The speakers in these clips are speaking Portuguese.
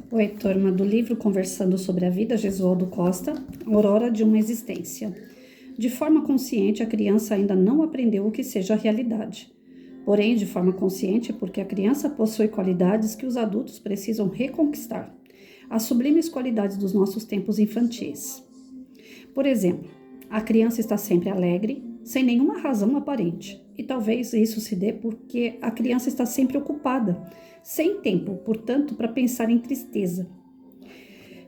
Oi, turma do livro Conversando sobre a Vida, Jesualdo Costa, Aurora de uma Existência. De forma consciente, a criança ainda não aprendeu o que seja a realidade. Porém, de forma consciente, porque a criança possui qualidades que os adultos precisam reconquistar. As sublimes qualidades dos nossos tempos infantis. Por exemplo, a criança está sempre alegre, sem nenhuma razão aparente. E talvez isso se dê porque a criança está sempre ocupada, sem tempo, portanto, para pensar em tristeza.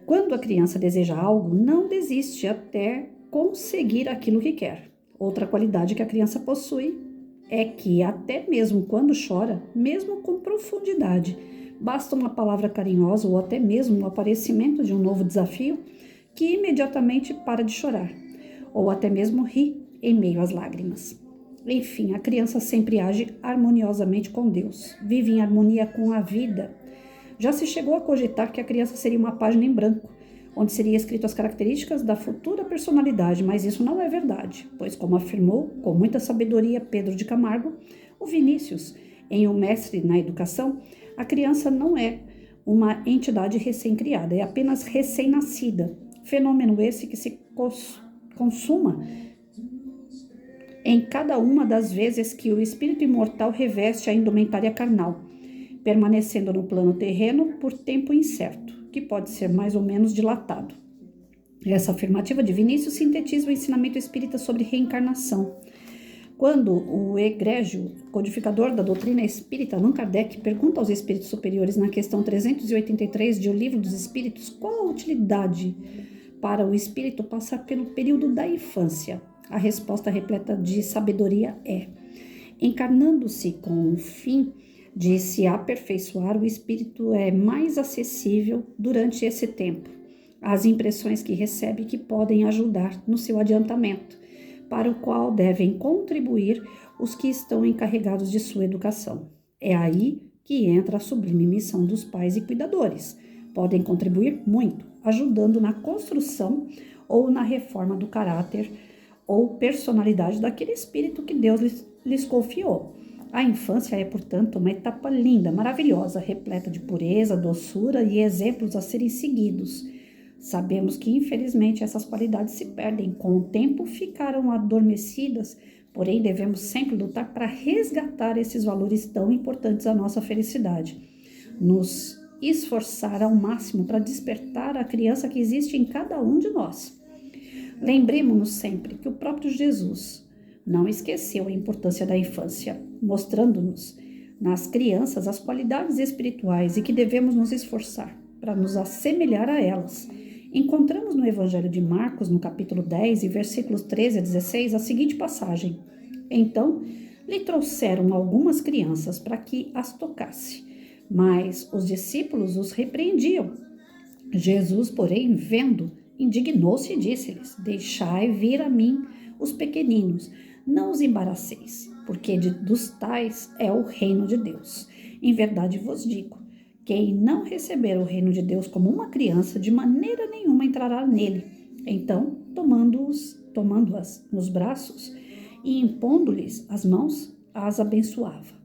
Quando a criança deseja algo, não desiste até conseguir aquilo que quer. Outra qualidade que a criança possui é que, até mesmo quando chora, mesmo com profundidade, basta uma palavra carinhosa ou até mesmo o aparecimento de um novo desafio que imediatamente para de chorar, ou até mesmo ri em meio às lágrimas. Enfim, a criança sempre age harmoniosamente com Deus, vive em harmonia com a vida. Já se chegou a cogitar que a criança seria uma página em branco, onde seria escrito as características da futura personalidade, mas isso não é verdade, pois, como afirmou com muita sabedoria Pedro de Camargo, o Vinícius, em O Mestre na Educação, a criança não é uma entidade recém-criada, é apenas recém-nascida, fenômeno esse que se consuma em cada uma das vezes que o espírito imortal reveste a indumentária carnal, permanecendo no plano terreno por tempo incerto, que pode ser mais ou menos dilatado. Essa afirmativa de Vinícius sintetiza o ensinamento espírita sobre reencarnação. Quando o egrégio codificador da doutrina espírita, Allan Kardec, pergunta aos espíritos superiores na questão 383 de O Livro dos Espíritos qual a utilidade para o espírito passar pelo período da infância, a resposta repleta de sabedoria é: encarnando-se com o fim de se aperfeiçoar, o espírito é mais acessível durante esse tempo às impressões que recebe que podem ajudar no seu adiantamento, para o qual devem contribuir os que estão encarregados de sua educação. É aí que entra a sublime missão dos pais e cuidadores. Podem contribuir muito, ajudando na construção ou na reforma do caráter ou personalidade daquele espírito que Deus lhes confiou. A infância é, portanto, uma etapa linda, maravilhosa, repleta de pureza, doçura e exemplos a serem seguidos. Sabemos que, infelizmente, essas qualidades se perdem, com o tempo ficaram adormecidas, porém devemos sempre lutar para resgatar esses valores tão importantes à nossa felicidade. Nos esforçar ao máximo para despertar a criança que existe em cada um de nós. Lembremos-nos sempre que o próprio Jesus não esqueceu a importância da infância, mostrando-nos nas crianças as qualidades espirituais e que devemos nos esforçar para nos assemelhar a elas. Encontramos no Evangelho de Marcos, no capítulo 10, e versículos 13 a 16, a seguinte passagem: Então lhe trouxeram algumas crianças para que as tocasse, mas os discípulos os repreendiam. Jesus, porém, vendo, indignou-se e disse-lhes: Deixai vir a mim os pequeninos, não os embaraceis, porque dos tais é o reino de Deus. Em verdade vos digo, quem não receber o reino de Deus como uma criança, de maneira nenhuma entrará nele. Então, tomando-as nos braços e impondo-lhes as mãos, as abençoava.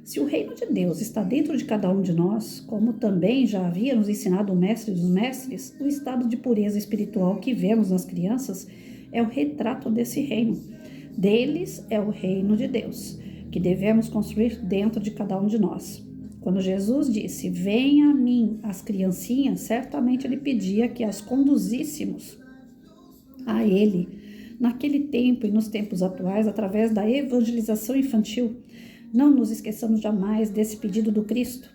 Se o reino de Deus está dentro de cada um de nós, como também já havia nos ensinado o Mestre dos Mestres, o estado de pureza espiritual que vemos nas crianças é o retrato desse reino. Deles é o reino de Deus, que devemos construir dentro de cada um de nós. Quando Jesus disse, venha a mim as criancinhas, certamente ele pedia que as conduzíssemos a ele, naquele tempo e nos tempos atuais, através da evangelização infantil. Não nos esqueçamos jamais desse pedido do Cristo.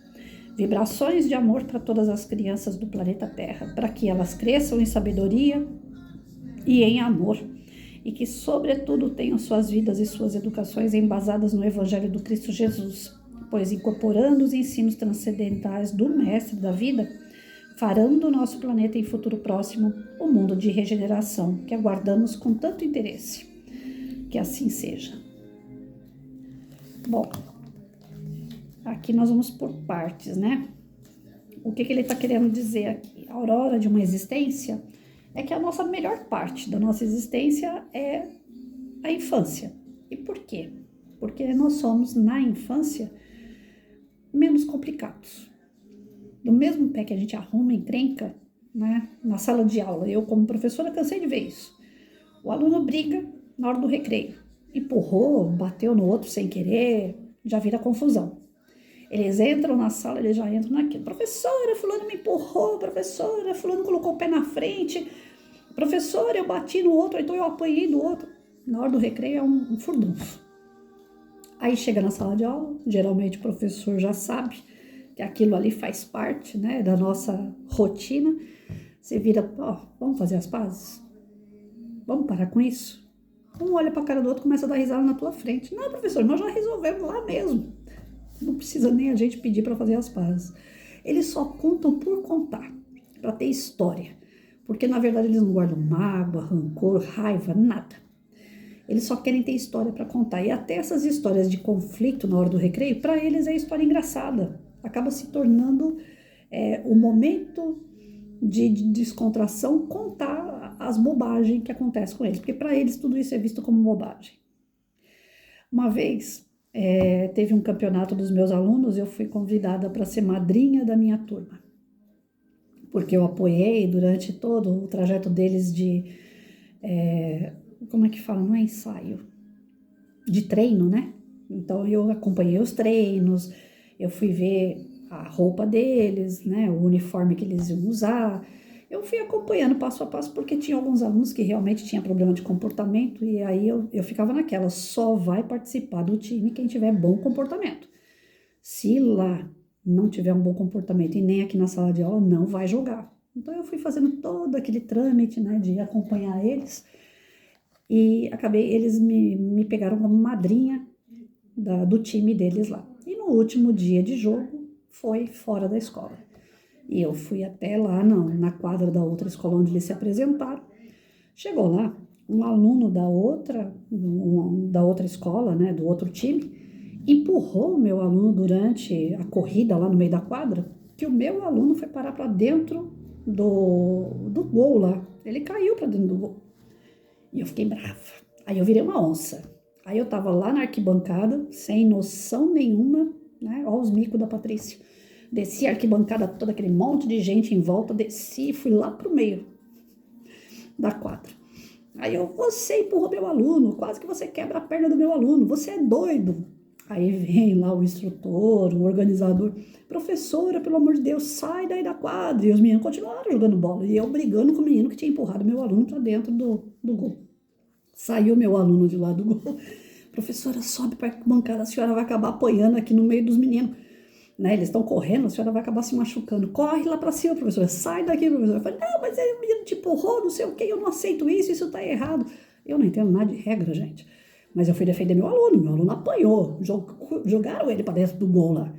Vibrações de amor para todas as crianças do planeta Terra, para que elas cresçam em sabedoria e em amor, e que, sobretudo, tenham suas vidas e suas educações embasadas no Evangelho do Cristo Jesus, pois, incorporando os ensinos transcendentais do Mestre da Vida, farão do nosso planeta em futuro próximo o mundo de regeneração que aguardamos com tanto interesse. Que assim seja. Bom, aqui nós vamos por partes, né? O que ele está querendo dizer aqui? A aurora de uma existência é que a nossa melhor parte da nossa existência é a infância. E por quê? Porque nós somos, na infância, menos complicados. do mesmo pé que a gente arruma encrenca, né, na sala de aula, eu como professora cansei de ver isso. O aluno briga na hora do recreio, empurrou, bateu no outro sem querer, já vira confusão. Eles entram na sala, eles já entram naquilo. Professora, fulano me empurrou, professora, fulano colocou o pé na frente, professora, eu bati no outro, então eu apanhei do outro. Na hora do recreio é um furdunço. Aí chega na sala de aula, geralmente o professor já sabe que aquilo ali faz parte, né, da nossa rotina. Você vira, vamos fazer as pazes? Vamos parar com isso? Um olha para a cara do outro e começa a dar risada na tua frente. Não, professor, nós já resolvemos lá mesmo. Não precisa nem a gente pedir para fazer as pazes. Eles só contam por contar, para ter história. Porque, na verdade, eles não guardam mágoa, rancor, raiva, nada. Eles só querem ter história para contar. E até essas histórias de conflito na hora do recreio, para eles é história engraçada. Acaba se tornando o momento de descontração, contar as bobagens que acontecem com eles. Porque para eles tudo isso é visto como bobagem. Uma vez, teve um campeonato dos meus alunos, eu fui convidada para ser madrinha da minha turma. Porque eu apoiei durante todo o trajeto deles de... como é que fala? Não é ensaio. De treino, né? Então, eu acompanhei os treinos, eu fui ver a roupa deles, né? O uniforme que eles iam usar. Eu fui acompanhando passo a passo, porque tinha alguns alunos que realmente tinham problema de comportamento, e aí eu ficava naquela, só vai participar do time quem tiver bom comportamento. Se lá não tiver um bom comportamento e nem aqui na sala de aula, não vai jogar. Então eu fui fazendo todo aquele trâmite, né, de acompanhar eles, e eles me pegaram como madrinha do time deles lá. E no último dia de jogo, foi fora da escola. E eu fui até lá na quadra da outra escola onde eles se apresentaram. Chegou lá, um aluno da outra escola, né, do outro time, empurrou o meu aluno durante a corrida lá no meio da quadra, que o meu aluno foi parar para dentro do gol lá. Ele caiu para dentro do gol. E eu fiquei brava. Aí eu virei uma onça. Aí eu tava lá na arquibancada, sem noção nenhuma, né? Olha os micos da Patrícia. Desci a arquibancada, todo aquele monte de gente em volta, desci e fui lá pro meio da quadra. Aí você empurrou meu aluno, quase que você quebra a perna do meu aluno, você é doido. Aí vem lá o instrutor, o organizador, professora, pelo amor de Deus, sai daí da quadra. E os meninos continuaram jogando bola, e eu brigando com o menino que tinha empurrado meu aluno para dentro do gol. Saiu meu aluno de lá do gol. Professora, sobe para a bancada, a senhora vai acabar apanhando aqui no meio dos meninos. Né, eles estão correndo, a senhora vai acabar se machucando. Corre lá para cima, professora, sai daqui, professora. Eu falei, não, mas o menino te empurrou, não sei o que, eu não aceito isso tá errado. Eu não entendo nada de regra, gente. Mas eu fui defender meu aluno apanhou. Jogaram ele para dentro do gol lá.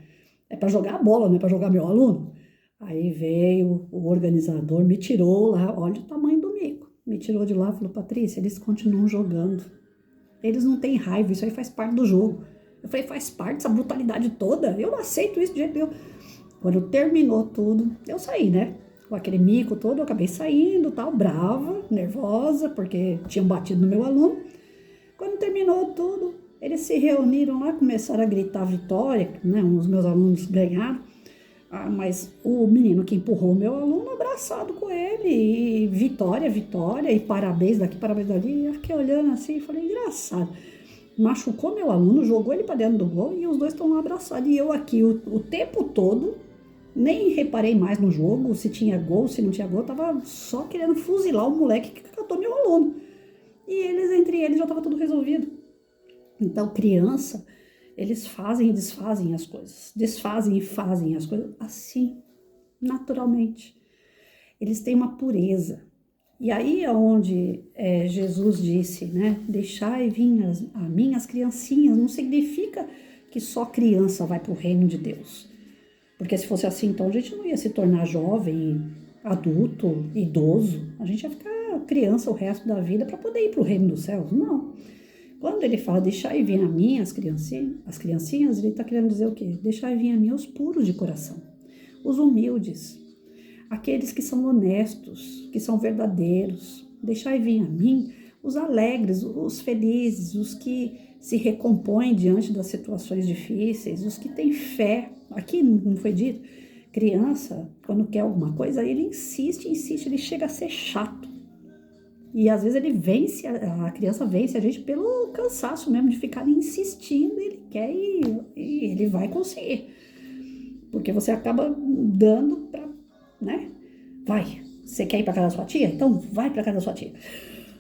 É para jogar a bola, não é para jogar meu aluno. Aí veio o organizador, me tirou lá, olha o tamanho do mico. Me tirou de lá e falou, Patrícia, eles continuam jogando. Eles não têm raiva, isso aí faz parte do jogo. Eu falei, faz parte dessa brutalidade toda? Eu não aceito isso de jeito nenhum. Quando terminou tudo, eu saí, né? Com aquele mico todo, eu acabei saindo, tal, brava, nervosa, porque tinham batido no meu aluno. Quando terminou tudo, eles se reuniram lá, começaram a gritar vitória, né? Os meus alunos ganharam. Mas o menino que empurrou o meu aluno, abraçado com ele, e vitória, vitória, e parabéns daqui, parabéns dali. Eu fiquei olhando assim e falei, engraçado. Machucou meu aluno, jogou ele para dentro do gol e os dois estão lá abraçados. E eu aqui o tempo todo, nem reparei mais no jogo, se tinha gol, se não tinha gol, eu tava só querendo fuzilar o moleque que catou meu aluno. E entre eles já tava tudo resolvido. Então, criança, eles fazem e desfazem as coisas, desfazem e fazem as coisas assim, naturalmente. Eles têm uma pureza. E aí é onde Jesus disse, né, deixai vir a mim as criancinhas, não significa que só criança vai para o reino de Deus. Porque se fosse assim, então a gente não ia se tornar jovem, adulto, idoso, a gente ia ficar criança o resto da vida para poder ir para o reino dos céus. Não. Quando ele fala, deixai vir a mim as criancinhas, ele está querendo dizer o quê? Deixai vir a mim os puros de coração, os humildes, aqueles que são honestos, que são verdadeiros. Deixai vir a mim os alegres, os felizes, os que se recompõem diante das situações difíceis, os que têm fé. Aqui não foi dito Criança, quando quer alguma coisa, ele insiste, ele chega a ser chato. E às vezes ele vence, a criança vence a gente pelo cansaço mesmo de ficar insistindo, ele quer e ele vai conseguir. Porque você acaba dando pra, né? Vai, você quer ir pra casa da sua tia? Então vai pra casa da sua tia.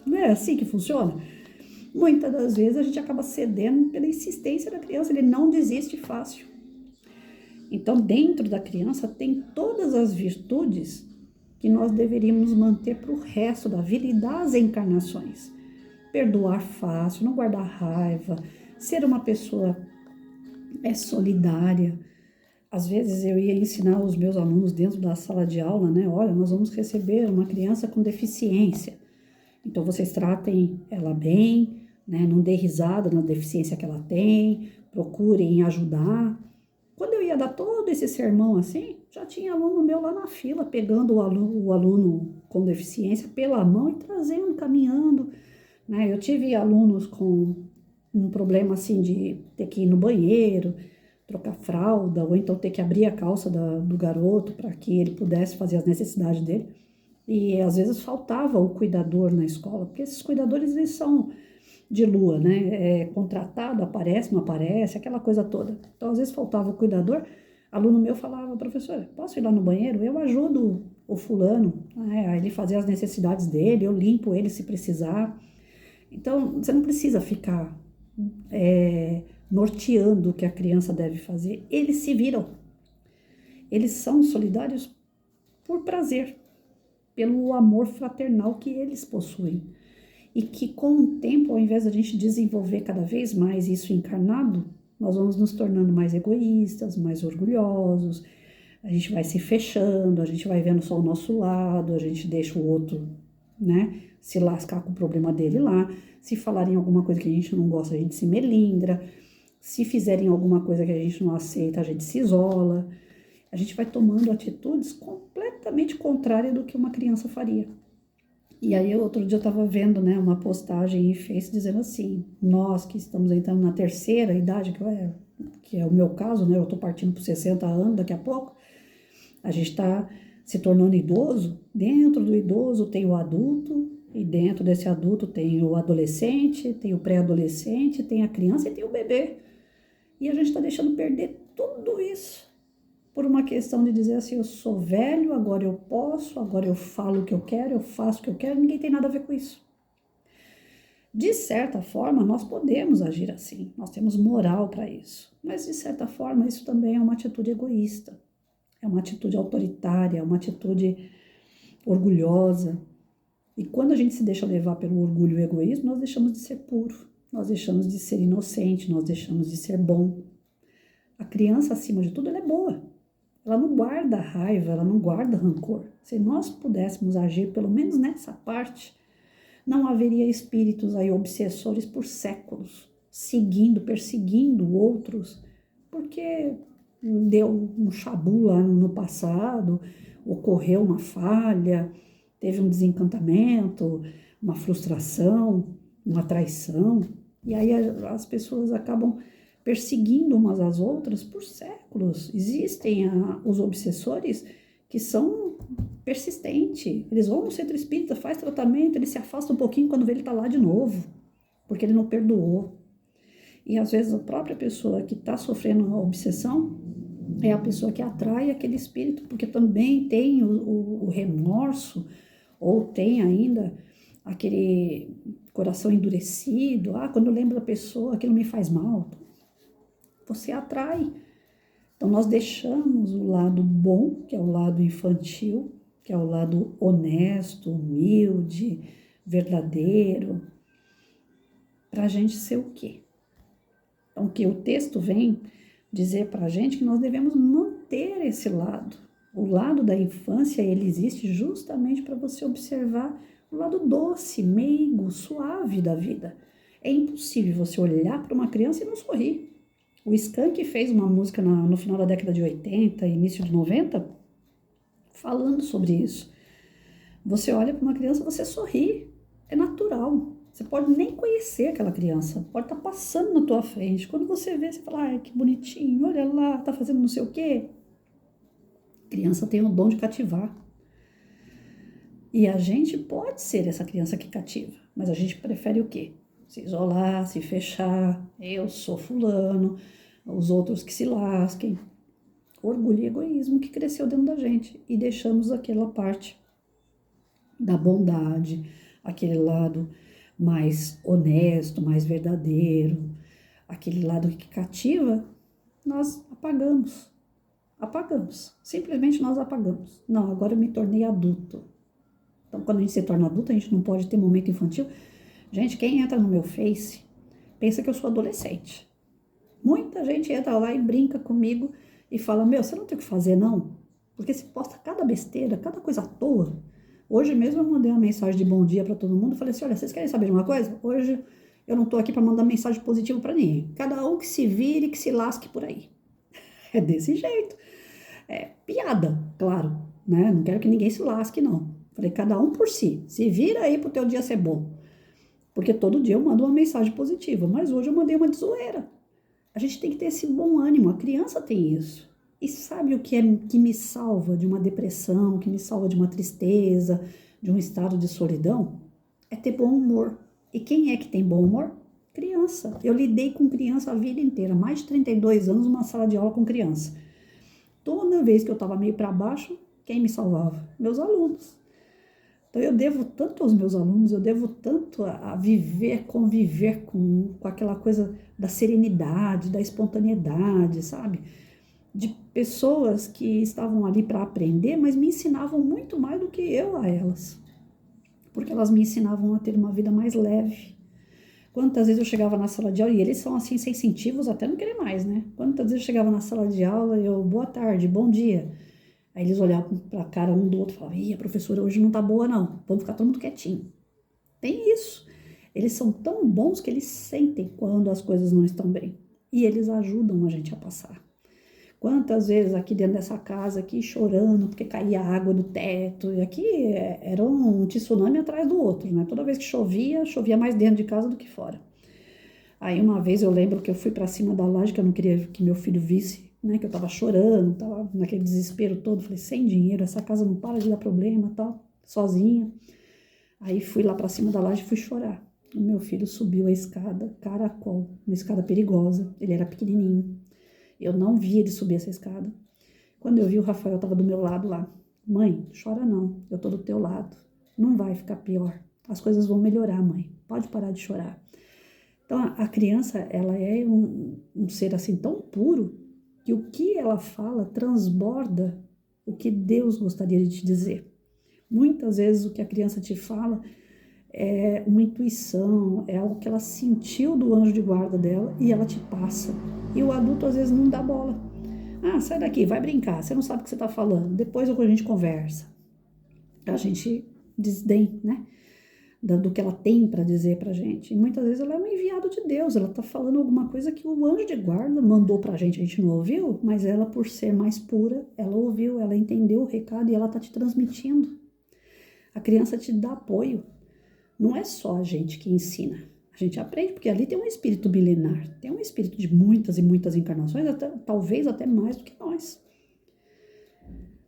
Não é assim que funciona? Muitas das vezes a gente acaba cedendo pela insistência da criança, ele não desiste fácil. Então, dentro da criança tem todas as virtudes que nós deveríamos manter para o resto da vida e das encarnações. Perdoar fácil, não guardar raiva, ser uma pessoa solidária. Às vezes eu ia ensinar os meus alunos dentro da sala de aula, né? Olha, nós vamos receber uma criança com deficiência. Então, vocês tratem ela bem, né? Não dê risada na deficiência que ela tem, procurem ajudar. Quando eu ia dar todo esse sermão assim, já tinha aluno meu lá na fila, pegando o aluno com deficiência pela mão e trazendo, caminhando, né? Eu tive alunos com um problema assim de ter que ir no banheiro, trocar fralda, ou então ter que abrir a calça do garoto para que ele pudesse fazer as necessidades dele. E às vezes faltava o cuidador na escola, porque esses cuidadores eles são de lua, né? É contratado, aparece, não aparece, aquela coisa toda. Então, às vezes faltava o cuidador, aluno meu falava, professora, posso ir lá no banheiro? Eu ajudo o fulano, a ele fazer as necessidades dele, eu limpo ele se precisar. Então, você não precisa ficar norteando o que a criança deve fazer. Eles se viram. Eles são solidários por prazer, pelo amor fraternal que eles possuem. E que com o tempo, ao invés da gente desenvolver cada vez mais isso encarnado, nós vamos nos tornando mais egoístas, mais orgulhosos, a gente vai se fechando, a gente vai vendo só o nosso lado, a gente deixa o outro, né, se lascar com o problema dele lá. Se falarem alguma coisa que a gente não gosta, a gente se melindra. Se fizerem alguma coisa que a gente não aceita, a gente se isola. A gente vai tomando atitudes completamente contrárias do que uma criança faria. E aí, outro dia eu estava vendo, né, uma postagem em Face dizendo assim, nós que estamos entrando na terceira idade, que é o meu caso, né, eu estou partindo por 60 anos daqui a pouco, a gente está se tornando idoso, dentro do idoso tem o adulto, e dentro desse adulto tem o adolescente, tem o pré-adolescente, tem a criança e tem o bebê. E a gente está deixando perder tudo isso por uma questão de dizer assim, eu sou velho, agora eu posso, agora eu falo o que eu quero, eu faço o que eu quero, ninguém tem nada a ver com isso. De certa forma, nós podemos agir assim, nós temos moral para isso, mas de certa forma isso também é uma atitude egoísta, é uma atitude autoritária, é uma atitude orgulhosa. E quando a gente se deixa levar pelo orgulho e o egoísmo, nós deixamos de ser puro, nós deixamos de ser inocente, nós deixamos de ser bom. A criança, acima de tudo, ela é boa. Ela não guarda raiva, ela não guarda rancor. Se nós pudéssemos agir, pelo menos nessa parte, não haveria espíritos aí obsessores por séculos, seguindo, perseguindo outros, porque deu um chabu lá no passado, ocorreu uma falha, teve um desencantamento, uma frustração, uma traição, e aí as pessoas acabam perseguindo umas às outras por séculos. Existem os obsessores que são persistentes. Eles vão no centro espírita, faz tratamento, ele se afasta um pouquinho quando vê ele está lá de novo, porque ele não perdoou. E às vezes a própria pessoa que está sofrendo uma obsessão é a pessoa que atrai aquele espírito, porque também tem o remorso, ou tem ainda aquele coração endurecido. Quando eu lembro da pessoa, aquilo me faz mal. Você atrai. Então, nós deixamos o lado bom, que é o lado infantil, que é o lado honesto, humilde, verdadeiro, para a gente ser o quê? Então, que o texto vem dizer para a gente que nós devemos manter esse lado. O lado da infância, ele existe justamente para você observar o lado doce, meigo, suave da vida. É impossível você olhar para uma criança e não sorrir. O Skank fez uma música no final da década de 80, início de 90, falando sobre isso. Você olha para uma criança, você sorri, é natural. Você pode nem conhecer aquela criança, pode estar passando na tua frente. Quando você vê, você fala, ai, que bonitinho, olha lá, tá fazendo não sei o quê. A criança tem o dom de cativar. E a gente pode ser essa criança que cativa, mas a gente prefere o quê? Se isolar, se fechar, eu sou fulano, os outros que se lasquem. Orgulho e egoísmo que cresceu dentro da gente e deixamos aquela parte da bondade, aquele lado mais honesto, mais verdadeiro, aquele lado que cativa, nós apagamos. Apagamos. Simplesmente nós apagamos. Não, agora eu me tornei adulto. Então, quando a gente se torna adulto, a gente não pode ter momento infantil. Gente, quem entra no meu Face pensa que eu sou adolescente. Muita gente entra lá e brinca comigo e fala, meu, você não tem o que fazer, não? Porque se posta cada besteira, cada coisa à toa. Hoje mesmo eu mandei uma mensagem de bom dia para todo mundo. Falei assim, olha, vocês querem saber de uma coisa? Hoje eu não tô aqui para mandar mensagem positiva para ninguém. Cada um que se vire, que se lasque por aí. É desse jeito. É piada, claro, né? Não quero que ninguém se lasque, não. Falei, cada um por si. Se vira aí pro teu dia ser bom. Porque todo dia eu mando uma mensagem positiva, mas hoje eu mandei uma de zoeira. A gente tem que ter esse bom ânimo, a criança tem isso. E sabe o que é que me salva de uma depressão, que me salva de uma tristeza, de um estado de solidão? É ter bom humor. E quem é que tem bom humor? Criança. Eu lidei com criança a vida inteira, mais de 32 anos numa sala de aula com criança. Toda vez que eu estava meio para baixo, quem me salvava? Meus alunos. Então eu devo tanto aos meus alunos, eu devo tanto a viver, conviver com aquela coisa da serenidade, da espontaneidade, sabe? De pessoas que estavam ali para aprender, mas me ensinavam muito mais do que eu a elas. Porque elas me ensinavam a ter uma vida mais leve. Quantas vezes eu chegava na sala de aula, e eles são assim sensitivos até não querer mais, né? Quantas vezes eu chegava na sala de aula e eu, boa tarde, bom dia. Aí eles olhavam para a cara um do outro e falavam, ih, a professora hoje não tá boa não, vamos ficar todo mundo quietinho. Tem isso. Eles são tão bons que eles sentem quando as coisas não estão bem. E eles ajudam a gente a passar. Quantas vezes aqui dentro dessa casa, aqui chorando, porque caía água do teto, e aqui era um tsunami atrás do outro, né? Toda vez que chovia, chovia mais dentro de casa do que fora. Aí uma vez eu lembro que eu fui para cima da laje, que eu não queria que meu filho visse, né? Que eu tava chorando, tava naquele desespero todo, falei, sem dinheiro, essa casa não para de dar problema, tal, sozinha. Aí fui lá para cima da laje e fui chorar. O meu filho subiu a escada, caracol, uma escada perigosa, ele era pequenininho. Eu não vi ele subir essa escada. Quando eu vi, o Rafael estava do meu lado lá. Mãe, chora não, eu tô do teu lado. Não vai ficar pior. As coisas vão melhorar, mãe. Pode parar de chorar. Então, a criança, ela é um ser assim tão puro que o que ela fala transborda o que Deus gostaria de te dizer. Muitas vezes o que a criança te fala é uma intuição, é algo que ela sentiu do anjo de guarda dela e ela te passa. E o adulto às vezes não dá bola. Ah, sai daqui, vai brincar, você não sabe o que você está falando. Depois a gente conversa. A gente desdém, né? Do que ela tem para dizer pra gente. E muitas vezes ela é um enviado de Deus, ela tá falando alguma coisa que o anjo de guarda mandou pra gente, a gente não ouviu, mas ela, por ser mais pura, ela ouviu, ela entendeu o recado e ela tá te transmitindo. A criança te dá apoio. Não é só a gente que ensina. A gente aprende, porque ali tem um espírito milenar, tem um espírito de muitas e muitas encarnações, talvez até mais do que nós.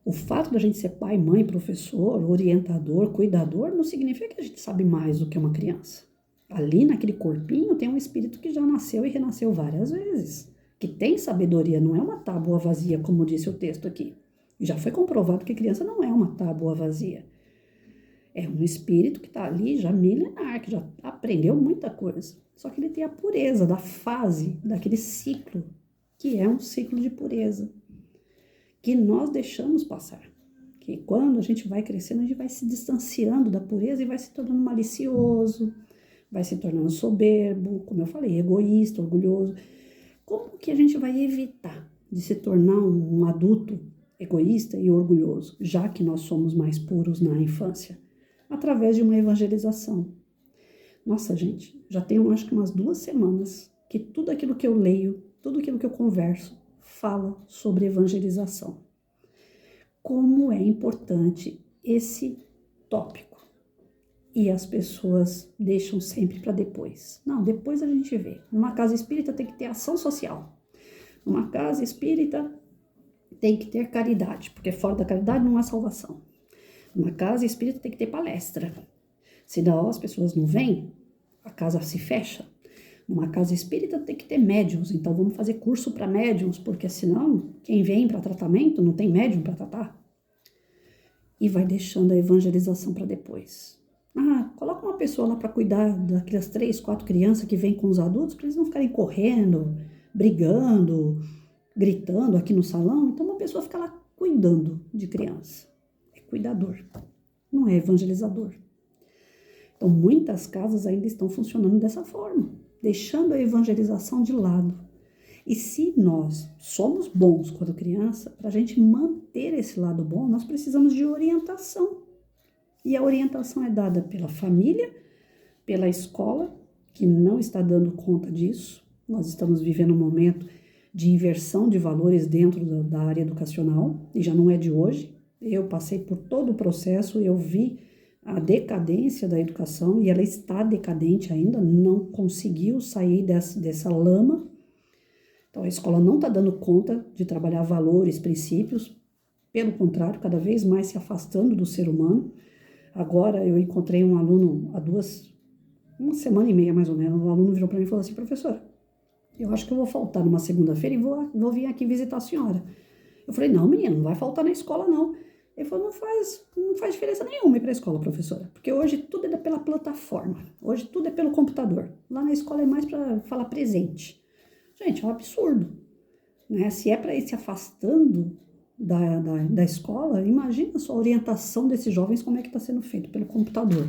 O fato da gente ser pai, mãe, professor, orientador, cuidador, não significa que a gente sabe mais do que uma criança. Ali naquele corpinho tem um espírito que já nasceu e renasceu várias vezes, que tem sabedoria, não é uma tábua vazia, como disse o texto aqui. Já foi comprovado que criança não é uma tábua vazia. É um espírito que está ali já milenar, que já aprendeu muita coisa. Só que ele tem a pureza da fase, daquele ciclo, que é um ciclo de pureza, que nós deixamos passar. Que quando a gente vai crescendo, a gente vai se distanciando da pureza e vai se tornando malicioso, vai se tornando soberbo, como eu falei, egoísta, orgulhoso. Como que a gente vai evitar de se tornar um adulto egoísta e orgulhoso, já que nós somos mais puros na infância? Através de uma evangelização. Nossa, gente, já tem acho que umas 2 semanas que tudo aquilo que eu leio, tudo aquilo que eu converso, fala sobre evangelização. Como é importante esse tópico. E as pessoas deixam sempre para depois. Não, depois a gente vê. Numa casa espírita tem que ter ação social. Numa casa espírita tem que ter caridade, porque fora da caridade não há salvação. Numa casa espírita tem que ter palestra. Senão as pessoas não vêm, a casa se fecha. Numa casa espírita tem que ter médiums, então vamos fazer curso para médiums, porque senão quem vem para tratamento não tem médium para tratar. E vai deixando a evangelização para depois. Coloca uma pessoa lá para cuidar daquelas 3, 4 crianças que vêm com os adultos, para eles não ficarem correndo, brigando, gritando aqui no salão. Então uma pessoa fica lá cuidando de criança. É cuidador, não é evangelizador. Então muitas casas ainda estão funcionando dessa forma, deixando a evangelização de lado. E se nós somos bons quando criança, para a gente manter esse lado bom, nós precisamos de orientação. E a orientação é dada pela família, pela escola, que não está dando conta disso. Nós estamos vivendo um momento de inversão de valores dentro da área educacional, e já não é de hoje. Eu passei por todo o processo, eu vi a decadência da educação, e ela está decadente ainda, não conseguiu sair dessa lama. Então a escola não está dando conta de trabalhar valores, princípios, pelo contrário, cada vez mais se afastando do ser humano. Agora eu encontrei um aluno uma semana e meia mais ou menos, um aluno virou para mim e falou assim: professora, eu acho que eu vou faltar numa segunda-feira e vou vir aqui visitar a senhora. Eu falei: não, menino, não vai faltar na escola não. Ele falou: não faz diferença nenhuma ir para a escola, professora, porque hoje tudo é pela plataforma, hoje tudo é pelo computador. Lá na escola é mais para falar presente. Gente, é um absurdo, né? Se é para ir se afastando da escola, imagina só a orientação desses jovens, como é que está sendo feito pelo computador.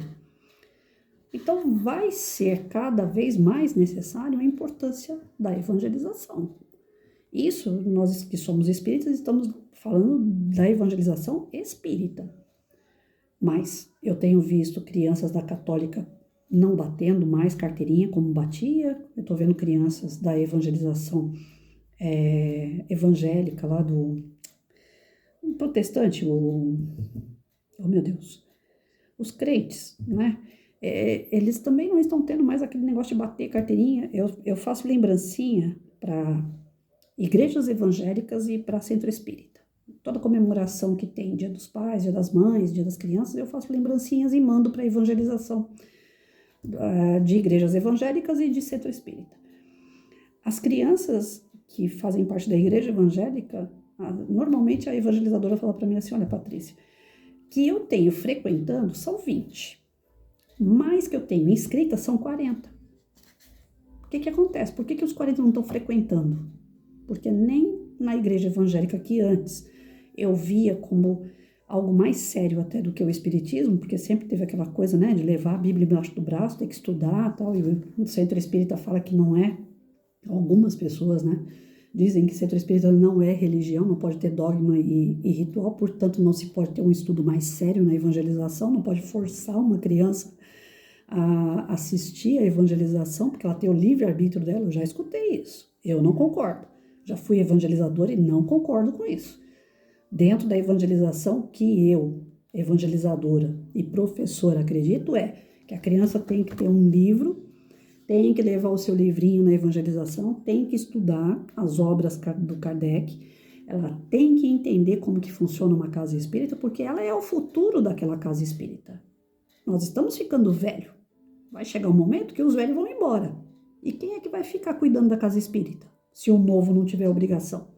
Então, vai ser cada vez mais necessário a importância da evangelização. Isso, nós que somos espíritas, estamos falando da evangelização espírita. Mas eu tenho visto crianças da católica não batendo mais carteirinha como batia. Eu estou vendo crianças da evangelização evangélica lá do protestante, oh meu Deus, os crentes, né? Eles também não estão tendo mais aquele negócio de bater carteirinha. Eu faço lembrancinha para igrejas evangélicas e para centro espírita. Toda comemoração que tem, Dia dos Pais, Dia das Mães, Dia das Crianças, eu faço lembrancinhas e mando para evangelização de igrejas evangélicas e de centro espírita. As crianças que fazem parte da igreja evangélica, normalmente a evangelizadora fala para mim assim: olha, Patrícia, que eu tenho frequentando são 20, mais que eu tenho inscritas são 40. O que acontece? Por que os 40 não estão frequentando? Porque nem na igreja evangélica que antes eu via como algo mais sério até do que o espiritismo, porque sempre teve aquela coisa, né, de levar a Bíblia embaixo do braço, ter que estudar, tal, e o centro espírita fala que não é. Algumas pessoas, né, dizem que centro espírita não é religião, não pode ter dogma e ritual, portanto não se pode ter um estudo mais sério na evangelização, não pode forçar uma criança a assistir à evangelização, porque ela tem o livre-arbítrio dela. Eu já escutei isso, eu não concordo. Já fui evangelizadora e não concordo com isso. Dentro da evangelização que eu, evangelizadora e professora, acredito que a criança tem que ter um livro, tem que levar o seu livrinho na evangelização, tem que estudar as obras do Kardec, ela tem que entender como que funciona uma casa espírita, porque ela é o futuro daquela casa espírita. Nós estamos ficando velho. Vai chegar um momento que os velhos vão embora. E quem é que vai ficar cuidando da casa espírita, se o novo não tiver obrigação?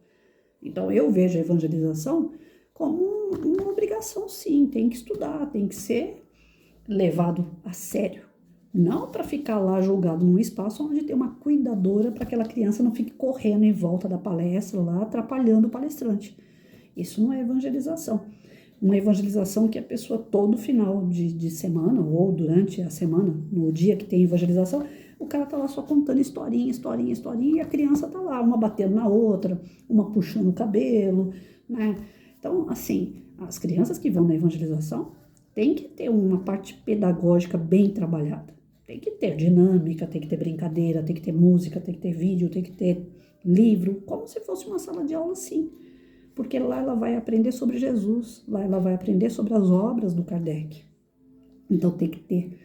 Então, eu vejo a evangelização como uma obrigação, sim. Tem que estudar, tem que ser levado a sério. Não para ficar lá jogado num espaço onde tem uma cuidadora para que aquela criança não fique correndo em volta da palestra lá, atrapalhando o palestrante. Isso não é evangelização. Uma evangelização que a pessoa, todo final de semana, ou durante a semana, no dia que tem evangelização, o cara tá lá só contando historinha, e a criança tá lá, uma batendo na outra, uma puxando o cabelo, né? Então, assim, as crianças que vão na evangelização tem que ter uma parte pedagógica bem trabalhada. Tem que ter dinâmica, tem que ter brincadeira, tem que ter música, tem que ter vídeo, tem que ter livro, como se fosse uma sala de aula, sim. Porque lá ela vai aprender sobre Jesus, lá ela vai aprender sobre as obras do Kardec. Então tem que ter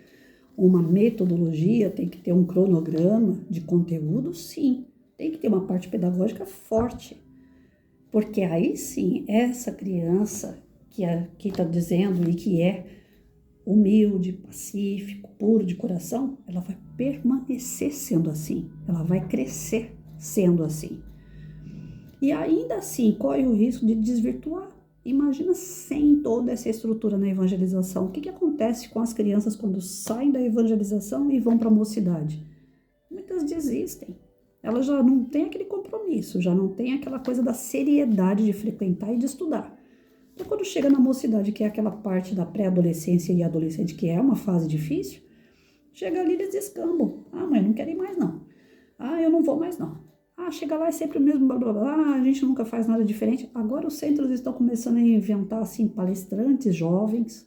uma metodologia, tem que ter um cronograma de conteúdo, sim. Tem que ter uma parte pedagógica forte. Porque aí sim, essa criança que aqui está dizendo e que é humilde, pacífico, puro de coração, ela vai permanecer sendo assim, ela vai crescer sendo assim. E ainda assim, corre o risco de desvirtuar. Imagina sem toda essa estrutura na evangelização. O que acontece com as crianças quando saem da evangelização e vão para a mocidade? Muitas desistem. Elas já não têm aquele compromisso, já não tem aquela coisa da seriedade de frequentar e de estudar. Então, quando chega na mocidade, que é aquela parte da pré-adolescência e adolescente, que é uma fase difícil, chega ali e eles descambam. Ah, mãe, não quero ir mais não. Ah, eu não vou mais não. Ah, chega lá é sempre o mesmo blá blá blá, a gente nunca faz nada diferente. Agora os centros estão começando a inventar, assim, palestrantes jovens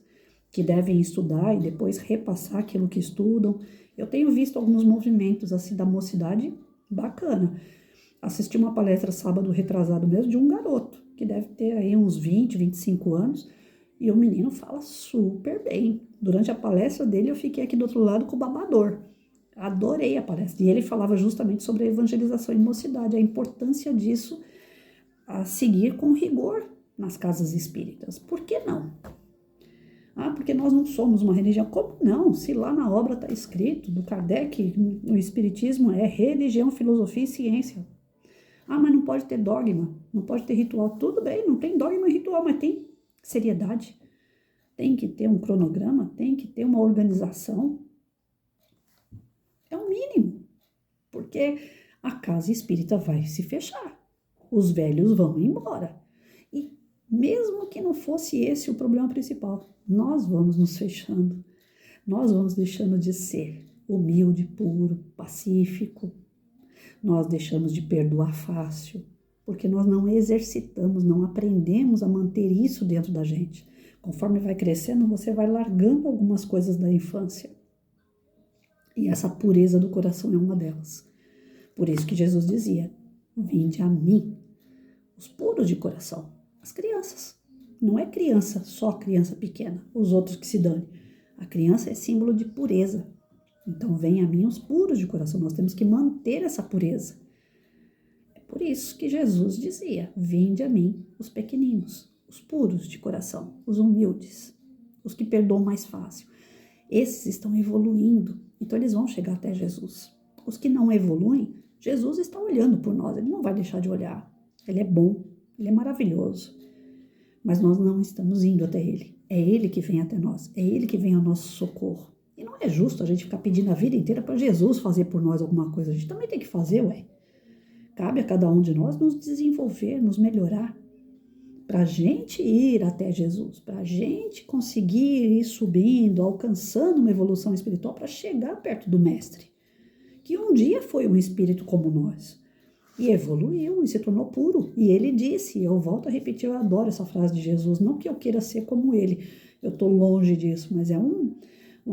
que devem estudar e depois repassar aquilo que estudam. Eu tenho visto alguns movimentos, assim, da mocidade bacana. Assisti uma palestra sábado retrasado mesmo de um garoto, que deve ter aí uns 20, 25 anos, e o menino fala super bem. Durante a palestra dele, eu fiquei aqui do outro lado com o babador. Adorei a palestra. E ele falava justamente sobre a evangelização e mocidade, a importância disso a seguir com rigor nas casas espíritas. Por que não? Ah, porque nós não somos uma religião. Como não? Se lá na obra está escrito, do Kardec, o Espiritismo é religião, filosofia e ciência. Ah, mas não pode ter dogma, não pode ter ritual. Tudo bem, não tem dogma e ritual, mas tem seriedade. Tem que ter um cronograma, tem que ter uma organização. É o mínimo, porque a casa espírita vai se fechar. Os velhos vão embora. E mesmo que não fosse esse o problema principal, nós vamos nos fechando. Nós vamos deixando de ser humilde, puro, pacífico. Nós deixamos de perdoar fácil, porque nós não exercitamos, não aprendemos a manter isso dentro da gente. Conforme vai crescendo, você vai largando algumas coisas da infância. E essa pureza do coração é uma delas. Por isso que Jesus dizia, vinde a mim, os puros de coração, as crianças. Não é criança, só criança pequena, os outros que se dane. A criança é símbolo de pureza. Então, vem a mim os puros de coração. Nós temos que manter essa pureza. É por isso que Jesus dizia, vinde a mim os pequeninos, os puros de coração, os humildes, os que perdoam mais fácil. Esses estão evoluindo, então eles vão chegar até Jesus. Os que não evoluem, Jesus está olhando por nós, ele não vai deixar de olhar. Ele é bom, ele é maravilhoso. Mas nós não estamos indo até ele. É ele que vem até nós, é ele que vem ao nosso socorro. E não é justo a gente ficar pedindo a vida inteira para Jesus fazer por nós alguma coisa. A gente também tem que fazer, ué. Cabe a cada um de nós nos desenvolver, nos melhorar, para a gente ir até Jesus, para a gente conseguir ir subindo, alcançando uma evolução espiritual para chegar perto do Mestre, que um dia foi um espírito como nós, e evoluiu e se tornou puro. E ele disse, eu volto a repetir, eu adoro essa frase de Jesus, não que eu queira ser como ele, eu estou longe disso, mas é um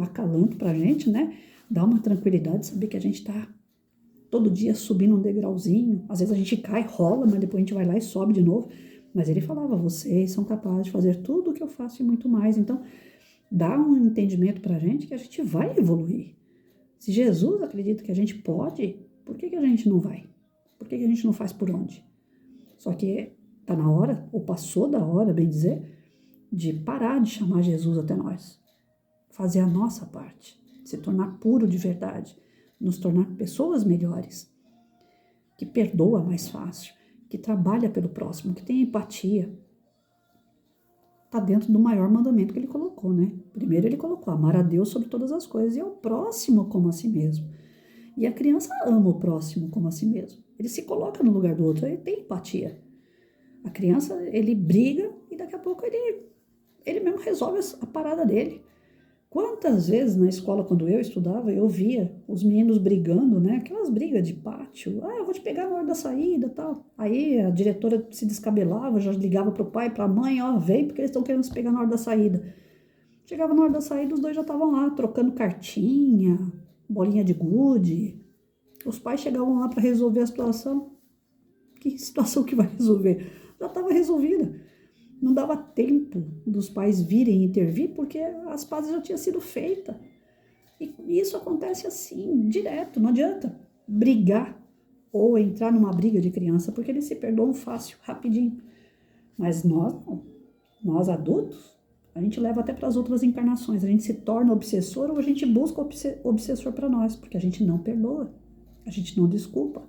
acalanto para a gente, né? Dá uma tranquilidade, saber que a gente está todo dia subindo um degrauzinho, às vezes a gente cai, rola, mas depois a gente vai lá e sobe de novo. Mas ele falava, vocês são capazes de fazer tudo o que eu faço e muito mais. Então, dá um entendimento para a gente que a gente vai evoluir. Se Jesus acredita que a gente pode, por que a gente não vai? Por que a gente não faz por onde? Só que está na hora, ou passou da hora, bem dizer, de parar de chamar Jesus até nós. Fazer a nossa parte, se tornar puro de verdade, nos tornar pessoas melhores, que perdoa mais fácil, que trabalha pelo próximo, que tem empatia. Está dentro do maior mandamento que ele colocou, né? Primeiro ele colocou amar a Deus sobre todas as coisas e ao próximo como a si mesmo. E a criança ama o próximo como a si mesmo. Ele se coloca no lugar do outro, ele tem empatia. A criança, ele briga e daqui a pouco ele mesmo resolve a parada dele. Quantas vezes na escola, quando eu estudava, eu via os meninos brigando, né? Aquelas brigas de pátio. Ah, eu vou te pegar na hora da saída e tal. Aí a diretora se descabelava, já ligava pro pai, pra mãe, ó, vem porque eles estão querendo se pegar na hora da saída. Chegava na hora da saída, os dois já estavam lá, trocando cartinha, bolinha de gude. Os pais chegavam lá para resolver a situação. Que situação que vai resolver? Já estava resolvida. Não dava tempo dos pais virem intervir, porque as pazes já tinham sido feitas. E isso acontece assim, direto, não adianta brigar ou entrar numa briga de criança, porque eles se perdoam fácil, rapidinho. Mas nós, não. Nós adultos, a gente leva até para as outras encarnações. A gente se torna obsessor ou a gente busca obsessor para nós, porque a gente não perdoa, a gente não desculpa.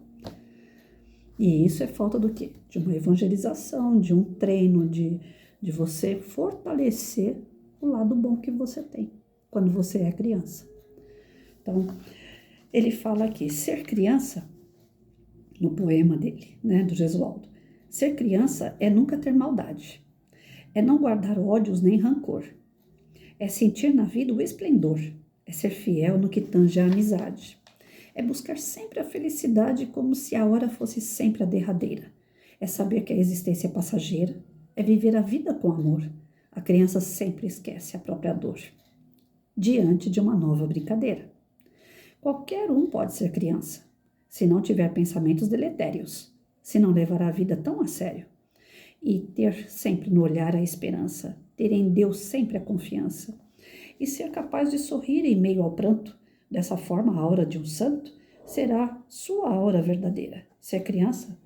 E isso é falta do quê? De uma evangelização, de um treino, de você fortalecer o lado bom que você tem quando você é criança. Então, ele fala aqui, ser criança, no poema dele, né, do Gesualdo, ser criança é nunca ter maldade, é não guardar ódios nem rancor, é sentir na vida o esplendor, é ser fiel no que tange a amizade, é buscar sempre a felicidade como se a hora fosse sempre a derradeira, é saber que a existência é passageira, é viver a vida com amor, a criança sempre esquece a própria dor, diante de uma nova brincadeira. Qualquer um pode ser criança, se não tiver pensamentos deletérios, se não levar a vida tão a sério, e ter sempre no olhar a esperança, ter em Deus sempre a confiança, e ser capaz de sorrir em meio ao pranto. Dessa forma, a aura de um santo será sua aura verdadeira. Ser criança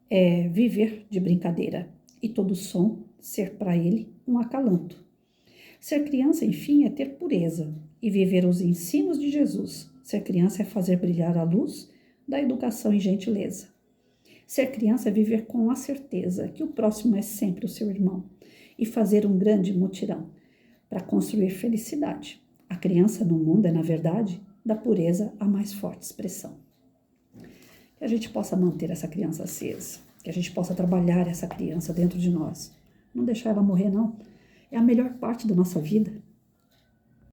é viver de brincadeira, e todo som ser para ele um acalanto. Ser criança, enfim, é ter pureza e viver os ensinos de Jesus. Ser criança é fazer brilhar a luz da educação e gentileza. Ser criança é viver com a certeza que o próximo é sempre o seu irmão e fazer um grande mutirão para construir felicidade. A criança no mundo é, na verdade, da pureza a mais forte expressão. Que a gente possa manter essa criança acesa, que a gente possa trabalhar essa criança dentro de nós. Não deixar ela morrer, não. É a melhor parte da nossa vida.